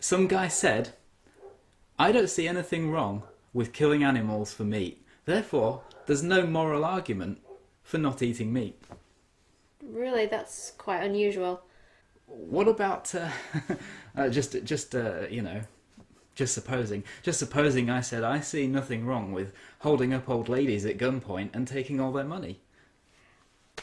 Some guy said, I don't see anything wrong with killing animals for meat. Therefore, there's no moral argument for not eating meat. Really, that's quite unusual. What about you know, just supposing I said I see nothing wrong with holding up old ladies at gunpoint and taking all their money.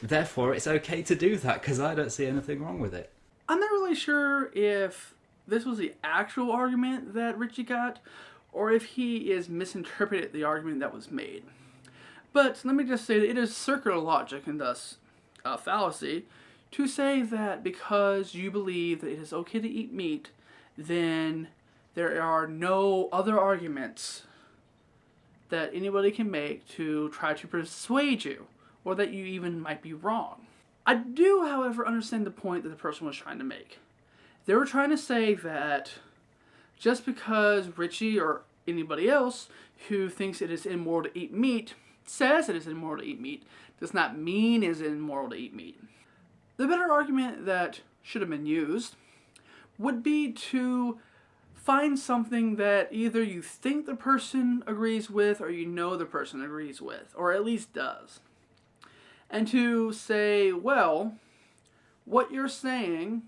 Therefore, it's okay to do that because I don't see anything wrong with it. I'm not really sure if this was the actual argument that Richie got, or if he is misinterpreted the argument that was made. But let me just say that it is circular logic, and thus a fallacy, to say that because you believe that it is okay to eat meat, then there are no other arguments that anybody can make to try to persuade you, or that you even might be wrong. I do, however, understand the point that the person was trying to make. They were trying to say that just because Richie or anybody else who thinks it is immoral to eat meat says it is immoral to eat meat does not mean it is immoral to eat meat. The better argument that should have been used would be to find something that either you think the person agrees with or you know the person agrees with, or at least does. And to say, well, what you're saying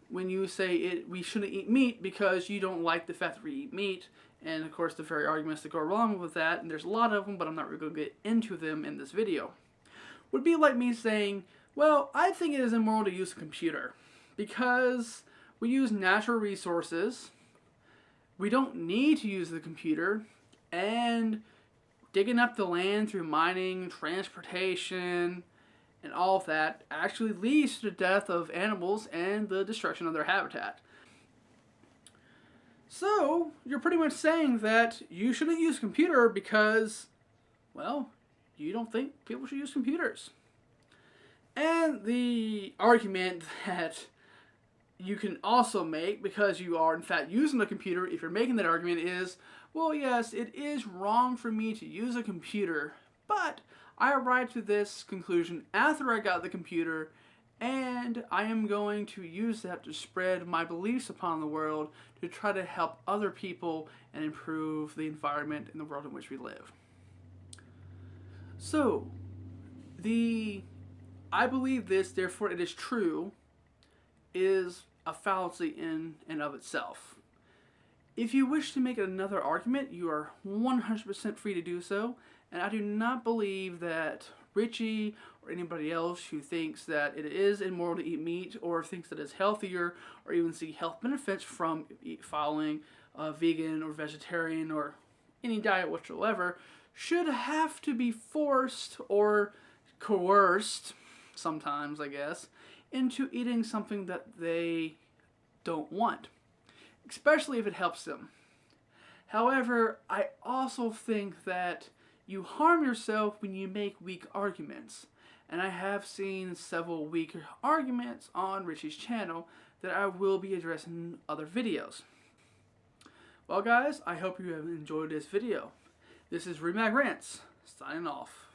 when you say we shouldn't eat meat because you don't like the fact that we eat meat, and of course the very arguments that go along with that, and there's a lot of them, but I'm not really going to get into them in this video, would be like me saying, well, I think it is immoral to use a computer because we use natural resources, we don't need to use the computer, and digging up the land through mining, transportation, and all of that actually leads to the death of animals and the destruction of their habitat. So, you're pretty much saying that you shouldn't use a computer because, well, you don't think people should use computers. And the argument that you can also make, because you are in fact using a computer, if you're making that argument, is, well, yes, it is wrong for me to use a computer, but I arrived to this conclusion after I got the computer, and I am going to use that to spread my beliefs upon the world to try to help other people and improve the environment in the world in which we live. So, I believe this, therefore it is true, is a fallacy in and of itself. If you wish to make another argument, you are 100% free to do so, and I do not believe that Richie or anybody else who thinks that it is immoral to eat meat or thinks that it's healthier or even see health benefits from following a vegan or vegetarian or any diet whatsoever should have to be forced or coerced, sometimes I guess, into eating something that they don't want, especially if it helps them. However, I also think that you harm yourself when you make weak arguments, and I have seen several weak arguments on Richie's channel that I will be addressing in other videos. Well guys, I hope you have enjoyed this video. This is Remag Rants, signing off.